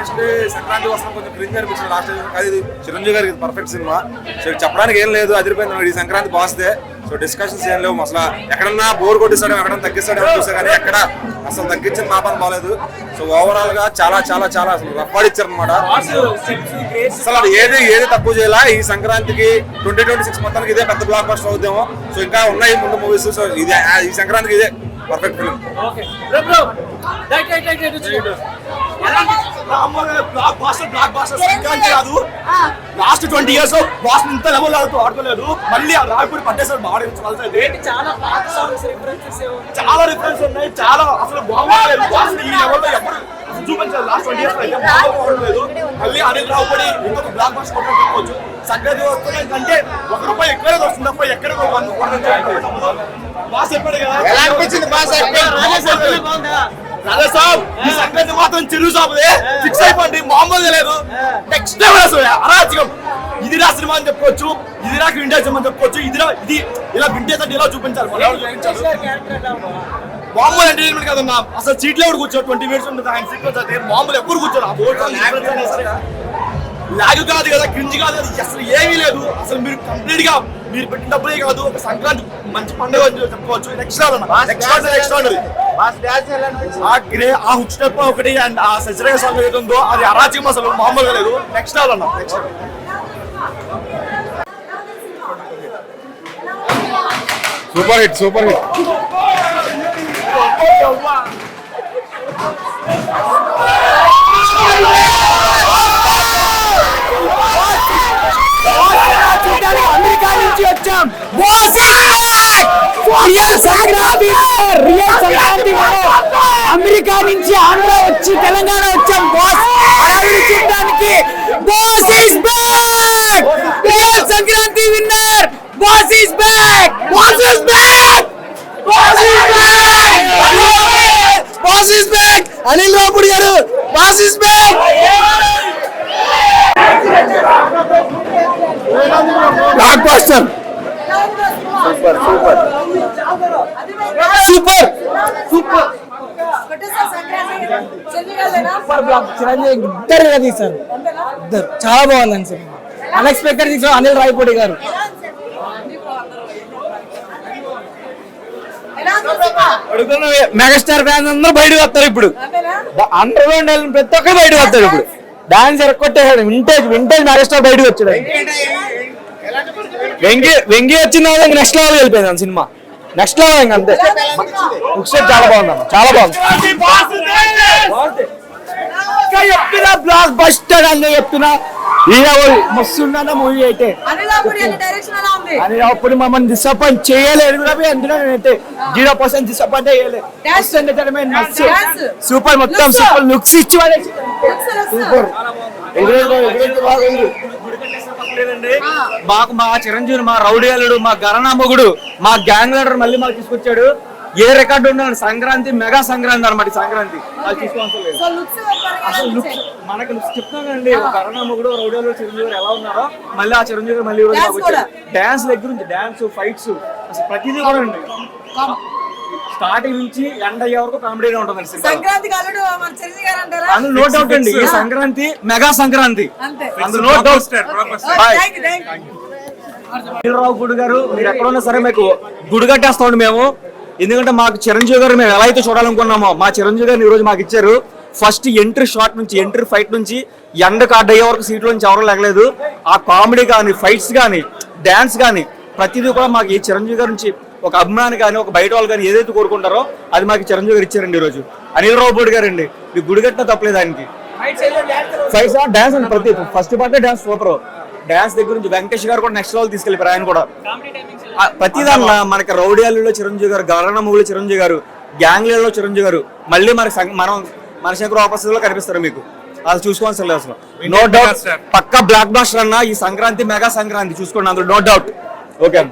Next day Sankranti వస్తాం కొంచెం cringe అనిపించింది లాస్ట్ అది చిరంజీవి గారికి పర్ఫెక్ట్ సినిమా. సో చెప్పడానికి ఏం లేదు, అదిరిపోయింది. ఈ సంక్రాంతి బాస్తే సో డిస్కషన్స్ ఏం లేవు అసలు. ఎక్కడన్నా బోర్ కొట్టిస్తాడో ఎక్కడన్నా తగ్గిస్తాడో చూసా కానీ ఎక్కడ అసలు తగ్గించిన పాపం బాగాలేదు. సో ఓవరాల్ గా చాలా చాలా చాలా అసలు రప్పాడిచ్చారు అనమాట. అసలు అది ఏది తక్కువ చేయాలా. ఈ సంక్రాంతికి 2026 మొత్తానికి ఇదే పెద్ద బ్లాక్ బస్టర్ అవుతాము. సో ఇంకా ఉన్నాయి ముందు మూవీస్. సో ఇదే ఈ సంక్రాంతికి ఇదే perfect film. Last 20 years boss ఇంత లెవెల్ ఆడుకోలేదు. మళ్ళీ రాయపూడి పట్టేసారు బాగా చాలా రిఫరెన్స్ ఉన్నాయి. చాలా అసలు బాస్ ఈ లెవెల్లో ఎప్పుడు చూపించారు. లాస్ట్ 20 years అయితే బాగోలేదు. మళ్ళీ అనిల్ రావుపడి ఇంకొక బ్లాక్ బాస్ కొట్టవచ్చు. సంక్రాంతి వస్తుంది అంటే ₹1 ఎక్కడే వస్తుంది తప్ప ఎక్కడ బాస్ చెప్పాడు కదా. రాజా సాబ్ ఈ సంక్రాంతి మాత్రం చిరు సాబుదే ఫిక్స్ అయిపోండి. మామూలుగా లేదు. నెక్స్ట్ అరాచకం. ఇదిరా సినిమా అని చెప్పుకోవచ్చు, ఇదిరా వింటేజ్ సినిమా అని చెప్పుకోవచ్చు. ఇది ఇలా వింటేజ్ అంటే ఇలా చూపించాలి. మామూలు ఎంటర్టైన్మెంట్ కదన్నా. అసలు సీట్లో ఎవరు కూర్చోరు 20 minutes ఉంటుంది. ఆయన సీట్లో చదివి మామూలు ఎప్పుడు కూర్చోరు. ఆ బోర్డు లాగ్ కాదు కదా, క్రింజ్ కాదు కదా, అసలు ఏమీ లేదు. అసలు మీరు కంప్లీట్ గా మీరు పెట్టిన డబ్బులే కాదు, ఒక సంక్రాంతి మంచి పండుగ చెప్పుకోవచ్చు. నెక్స్ట్ ఆ హుక్ స్టెప్ ఒకటి అండ్ ఆ సజ్జరగా సాంగ్ ఏదో ఉందో అది అరాచకం అసలు మామూలుగా లేదు. నెక్స్ట్ లెవెల్ అన్న. Super hit, super hit. America నుంచి వచ్చాం. అమెరికా నుంచి ఆంధ్ర వచ్చి తెలంగాణ వచ్చాం. బాస్ చూడడానికి. Boss is back. Real Sankranti winner. Boss is back. Boss is back. Boss is back. Boss is back. Anil Ravipudi garu boss is back. Blockbuster. Super super super super super block. Chiranjeevi ఇద్దరు తీశారు. ఇద్దరు చాలా బాగుందండి సినిమా. అన్ఎక్స్పెక్టెడ్ తీసారు అనిల్ రావుపూడి గారు. Megastar fans అందరూ బయటకు వస్తారు ఇప్పుడు. అండర్ గ్రౌండ్ వెళ్ళిన ప్రతి ఒక్కరు బయటకు వస్తారు ఇప్పుడు. డాన్స్ ఎరగొట్టేసాడు. వింటేజ్ మెగాస్టార్ బయటకు వచ్చాడు. వెంగి వచ్చిన నెక్స్ట్ లెవెల్ వెళ్ళిపోయింది సినిమా. నెక్స్ట్ లెవెల్ ఇంక అంతే. చాలా బాగుంది, చాలా బాగుంది. చెప్తున్నా బ్లాక్ బస్టర్ అని చెప్తున్నా. మస్తున్నా మూవీ అయితే. అని అప్పుడు మమ్మల్ని డిసప్పాయింట్ చేయలేదు కూడా. అందులో నేనైతే 0% డిసప్పాయింట్ అయ్యలేదు. సూపర్, మొత్తం సూపర్ లుక్స్ ఇచ్చి సూపర్. మాకు మా చిరంజీవి, మా రౌడీ అల్లుడు, మా గరణామగుడు, మా గ్యాంగ్ లీడర్ మళ్ళీ మాకు తీసుకొచ్చాడు. ఏ రికార్డు ఉన్నాడు. సంక్రాంతి మెగా సంక్రాంతి అనమాట. సంక్రాంతి అది తీసుకోవడం అసలు లుక్స్ మనకి లుక్స్ చెప్తానండి. గరణామగుడు, రౌడీ అల్లుడు, చిరంజీవి ఎలా ఉన్నారో మళ్ళీ ఆ చిరంజీవి మళ్ళీ డాన్స్ దగ్గర నుంచి డాన్స్ ఫైట్స్ అసలు ప్రతిదీ కూడా అండి. స్టార్టింగ్ నుంచి ఎండ్ అయ్యే వరకు కామెడీగా ఉంటుంది. అందులో నో డౌట్ అండి. ఈ సంక్రాంతి మెగా సంక్రాంతి, అందులో నో డౌట్. రావుపూడి గారు మీరు ఎక్కడ ఉన్నా సరే మీకు గుడి కట్టేస్తామండి మేము. ఎందుకంటే మాకు చిరంజీవి గారు మేము ఎలా అయితే చూడాలనుకున్నామో మా చిరంజీవి గారిని ఈ రోజు మాకు ఇచ్చారు. ఫస్ట్ ఎంట్రీ షాట్ నుంచి ఎంట్రీ ఫైట్ నుంచి ఎండ్ కార్డ్ అయ్యే వరకు సీట్లో నుంచి ఎవరు లేగలేదు. ఆ కామెడీ కానీ ఫైట్స్ కానీ డాన్స్ కానీ ప్రతిదీ కూడా మాకు ఈ చిరంజీవి గారి నుంచి ఒక అభిమాని కానీ ఒక బయట వాళ్ళు కానీ ఏదైతే కోరుకుంటారో అది మాకు చిరంజీవి గారు ఇచ్చారండి. ఈ రోజు అనిల్ రావుపూడి గారు అండి మీ గుడి కట్టినా తప్పలేదు ఆయనకి. ఫైట్స్ డాన్స్ అండి. ప్రతి first party dance super. Dance దగ్గర నుంచి వెంకటేష్ గారు కూడా నెక్స్ట్ లెవెల్ తీసుకెళ్ళిపోయారు. ఆయన కూడా ప్రతిదానిలో మనకి రౌడీ అల్లులో చిరంజీవి గారు, గరణామగుడిలో చిరంజీవి గారు, గ్యాంగ్ లీడర్లో చిరంజీవి గారు, మళ్ళీ మనం మనశంకర్ ఆపస్లో కనిపిస్తారు మీకు. అది చూసుకోవాల్సిన లేదు అసలు. నో డౌట్ పక్కా బ్లాక్ బస్టర్ అన్న ఈ సంక్రాంతి మెగా సంక్రాంతి చూసుకోండి అందులో no doubt. Okay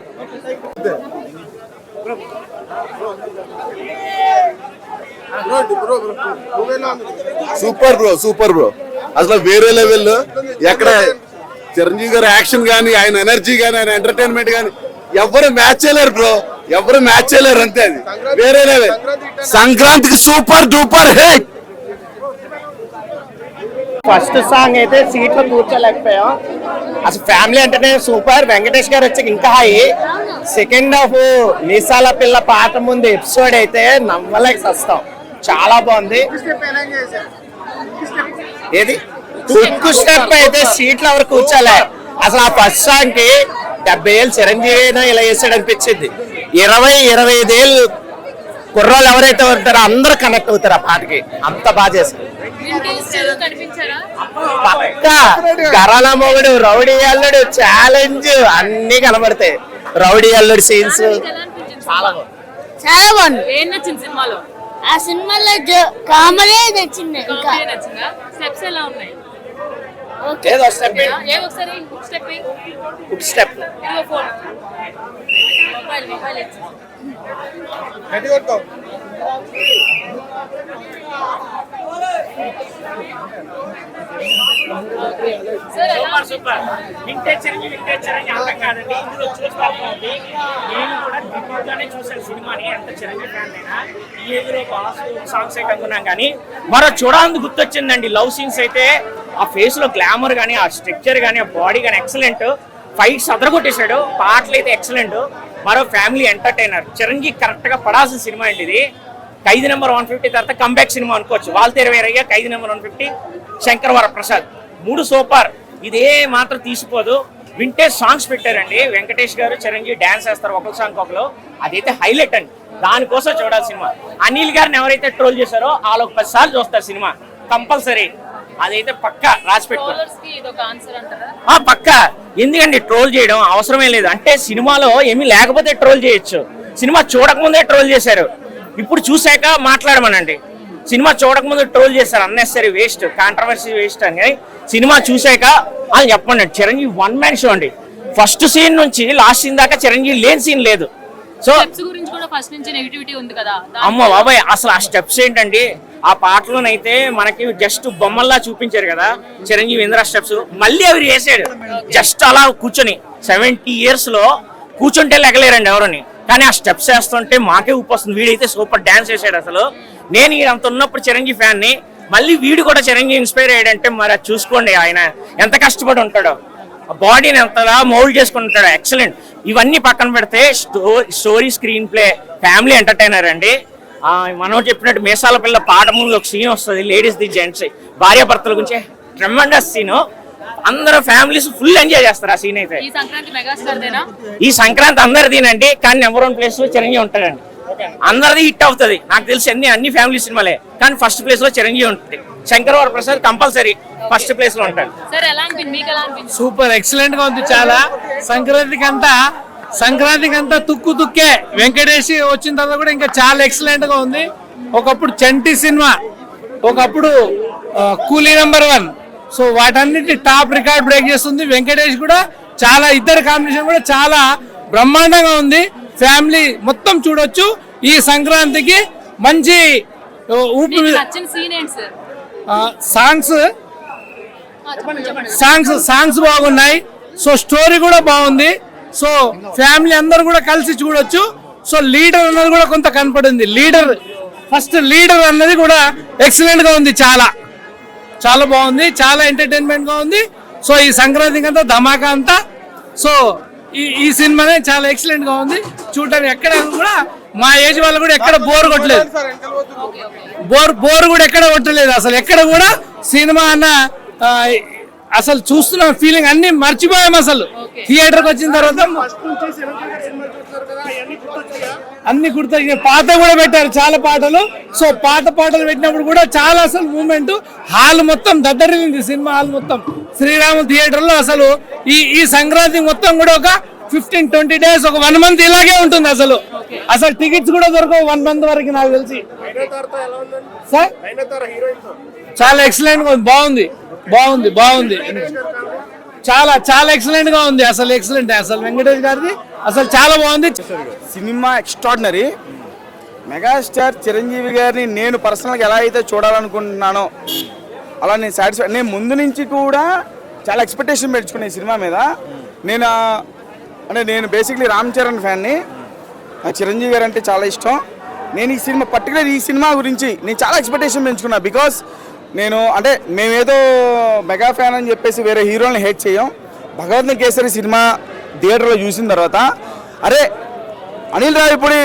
super bro, super bro. అసలు వేరే లెవెల్. ఎక్కడ చిరంజీవి గారి యాక్షన్ గానీ, ఆయన ఎనర్జీ గానీ, ఆయన ఎంటర్టైన్మెంట్ గానీ ఎవరు మ్యాచ్ చేయలేరు బ్రో. ఎవరు మ్యాచ్ చేయలేరు అంతే. అది వేరే లెవెల్. సంక్రాంతికి super duper hit. First song అయితే సీట్లో కూర్చోలేకపోయాం. అసలు ఫ్యామిలీ అంటేనే సూపర్. వెంకటేష్ గారు వచ్చి ఇంకా హై. సెకండ్ హాఫ్ మీసాల పిల్ల పాట ముందు ఎపిసోడ్ అయితే నవ్వలేక వస్తాం. చాలా బాగుంది. ఏది ఉక్కు స్టెప్ అయితే సీట్లో ఎవరు కూర్చోలే. అసలు ఆ ఫస్ట్ సాంగ్ కి 70 ఏళ్ళు చిరంజీవి ఇలా వేసాడు అనిపించింది. 20-25 ఏళ్ళు కుర్రాళ్ళు ఎవరైతే ఉంటారో అందరూ కనెక్ట్ అవుతారు ఆ పాటకి. అంత బాగా చేశారు. పక్క కరానా మొగుడు, రౌడీ అల్లుడు, ఛాలెంజ్ అన్ని కనబడతాయి. రౌడీ అల్లుడు సీన్స్ చాలా బాగుంది. ఏం నచ్చింది సినిమాలో? ఆ సినిమాలో కామెడీ నచ్చింది. ఇంకా నచ్చిందా? స్టెప్స్ ఎలా ఉన్నాయి? ఏదో స్టెప్ ఒకసారి step good step. Phone mobile super. Vintage Chiranjeevi అర్థం కాదండి. ఇందులో చూస్తా ఉంది. నేను కూడా దిగ్గుగానే చూసాను సినిమాని. ఎంత చిరంజీవి ఫ్యాన్ అయినా ఈ ఏజ్లో సాంగ్స్ అయితే అనుకున్నాం కానీ మరో చూడాలని గుర్తొచ్చిందండి. లవ్ సీన్స్ అయితే ఆ ఫేస్ లో గ్లామర్ కానీ, ఆ స్ట్రక్చర్ కానీ, ఆ బాడీ కానీ ఎక్సలెంట్. ఫైట్స్ అదరగొట్టేశాడు. పాటలు అయితే ఎక్సలెంట్. మరో ఫ్యామిలీ ఎంటర్టైనర్. చిరంజీవి కరెక్ట్ గా పడాల్సిన సినిమా అండి ఇది. ఖైదీ నెంబర్ 150 తర్వాత కంబ్యాక్ సినిమా అనుకోవచ్చు. వాల్తేరు వీరయ్య, ఖైదీ నెంబర్ 150, శంకర్ వరప్రసాద్ 3 సూపర్. ఇదే మాత్రం తీసిపోదు. వింటేజ్ సాంగ్స్ పెట్టారండి. వెంకటేష్ గారు, చిరంజీవి డాన్స్ చేస్తారు ఒకరి సాంగ్ ఒకరు. అదైతే హైలైట్ అండి. దానికోసం చూడాలి సినిమా. అనిల్ గారిని ఎవరైతే ట్రోల్ చేశారో వాళ్ళు 10 సార్లు చూస్తారు సినిమా కంపల్సరీ. అదైతే పక్కా రాసి పెట్టుకోవాలి. పక్కా. ఎందుకండి ట్రోల్ చేయడం అవసరమే లేదు. అంటే సినిమాలో ఏమీ లేకపోతే ట్రోల్ చేయొచ్చు. సినిమా చూడకముందే ట్రోల్ చేశారు. ఇప్పుడు చూసాక మాట్లాడమనండి. సినిమా చూడకముందు ట్రోల్ చేశారు. అన్నెసరీ వేస్ట్, కాంట్రవర్సీ వేస్ట్ అని. సినిమా చూసాక వాళ్ళు చెప్పండి. చిరంజీవి 1 మ్యాన్ షో అండి. ఫస్ట్ సీన్ నుంచి లాస్ట్ సీన్ దాకా చిరంజీవి లేని సీన్ లేదు. సో గురించి కూడా ఫస్ట్ నుంచి నెగటివిటీ ఉంది కదా. అమ్మ బాబాయ్ అసలు ఆ స్టెప్స్ ఏంటండి. ఆ పాటలోనైతే మనకి జస్ట్ బొమ్మల్లా చూపించారు కదా చిరంజీవి ఇంద్ర స్టెప్స్. మళ్ళీ అవి వేసాడు జస్ట్ అలా కూర్చొని. 70 years లో కూర్చుంటే లెగలేరండి ఎవరని. కానీ ఆ స్టెప్స్ వేస్తుంటే మాకే ఉప్పు వస్తుంది. వీడైతే సూపర్ డాన్స్ చేశాడు. అసలు నేను అంత ఉన్నప్పుడు చిరంజీవి ఫ్యాన్ ని. మళ్ళీ వీడు కూడా చిరంజీవి ఇన్స్పైర్ అయ్యాడంటే మరి అది చూసుకోండి ఆయన ఎంత కష్టపడి ఉంటాడో. బాడీని ఎంతలా మౌల్డ్ చేసుకుని ఉంటాడు. ఎక్సలెంట్. ఇవన్నీ పక్కన పెడితే story, screen play, family entertainer అండి. మనం చెప్పినట్టు మీసాల పిల్ల పాట ముందు ఒక సీన్ వస్తుంది. లేడీస్ ది జెంట్స్ భార్యాభర్తల గురించి ట్రెమెండస్ సీన్. అందరూ ఫ్యామిలీస్ ఫుల్ ఎంజాయ్ చేస్తారు ఆ సీన్ అయితే. ఈ సంక్రాంతి అందరిదీనండి. కానీ నెంబర్ 1 ప్లేస్ లో చిరంజీవి ఉంటాడండి. అందరిది హిట్ అవుతుంది నాకు తెలిసి. అన్ని ఫ్యామిలీ సినిమాలే. కానీ ఫస్ట్ ప్లేస్ లో చిరంజీవి ఉంటుంది. Shankar Varaprasad compulsory first place లో ఉంటాడు. సూపర్ ఎక్సలెంట్ గా ఉంది. చాలా సంక్రాంతికి అంతా తుక్కే. వెంకటేష్ వచ్చిన తర్వాత కూడా ఇంకా చాలా ఎక్సలెంట్ గా ఉంది. ఒకప్పుడు చంటి సినిమా, ఒకప్పుడు కూలీ నెంబర్ 1. సో వాటన్నిటి టాప్ రికార్డ్ బ్రేక్ చేస్తుంది. వెంకటేష్ కూడా చాలా, ఇద్దరు కాంబినేషన్ కూడా చాలా బ్రహ్మాండంగా ఉంది. ఫ్యామిలీ మొత్తం చూడొచ్చు. ఈ సంక్రాంతికి మంచి ఊపి. సాంగ్స్ బాగున్నాయి. సో స్టోరీ కూడా బాగుంది. సో ఫ్యామిలీ అందరూ కూడా కలిసి చూడొచ్చు. సో లీడర్ అన్నది కూడా కొంత కనపడింది. ఫస్ట్ లీడర్ అన్నది కూడా ఎక్సలెంట్ గా ఉంది. చాలా బాగుంది. చాలా ఎంటర్టైన్మెంట్ గా ఉంది. సో ఈ సంక్రాంతికి అంతా ధమాకా అంతా. సో ఈ సినిమానే చాలా ఎక్సలెంట్ గా ఉంది. చూడటానికి ఎక్కడ కూడా మా ఏజ్ వాళ్ళు కూడా ఎక్కడ బోర్ కొట్టలేదు. బోర్ కూడా ఎక్కడ కొట్టలేదు. అసలు ఎక్కడ కూడా సినిమా అన్న అసలు చూస్తున్న ఫీలింగ్ అన్ని మర్చిపోయాం. అసలు థియేటర్కి వచ్చిన తర్వాత అన్ని గుర్తొచ్చినాయి. పాత కూడా పెట్టారు చాలా పాటలు. సో పాటలు పెట్టినప్పుడు కూడా చాలా అసలు మూమెంట్. హాల్ మొత్తం దద్దరిల్లింది. సినిమా హాల్ మొత్తం శ్రీరామ థియేటర్ లో. అసలు ఈ సంక్రాంతి మొత్తం కూడా ఒక 15-20 days, ఒక 1 month ఇలాగే ఉంటుంది. అసలు టికెట్స్ కూడా దొరకవు 1 month వరకు నాకు తెలిసి. సార్ చాలా ఎక్సలెంట్ గా ఉంది. బాగుంది. చాలా ఎక్సలెంట్ గా ఉంది. అసలు ఎక్సలెంట్. అసలు వెంకటేష్ గారిది అసలు చాలా బాగుంది. Cinema extraordinary. మెగాస్టార్ చిరంజీవి గారిని నేను పర్సనల్గా ఎలా అయితే చూడాలనుకుంటున్నానో అలా నేను సాటిస్ఫై. నేను ముందు నుంచి కూడా చాలా ఎక్స్పెక్టేషన్ పెంచుకునే ఈ సినిమా మీద. నేను బేసిక్లీ రామ్ చరణ్ ఫ్యాన్ని. చిరంజీవి గారు అంటే చాలా ఇష్టం. నేను ఈ సినిమా పర్టికులర్ ఈ సినిమా గురించి నేను చాలా ఎక్స్పెక్టేషన్ పెంచుకున్నా. బికాస్ నేను అంటే మేమేదో మెగా ఫ్యాన్ అని చెప్పేసి వేరే హీరోని హేట్ చేయం. భగవంతుని కేసరి సినిమా థియేటర్లో చూసిన తర్వాత అరే అనిల్ రావిపూడి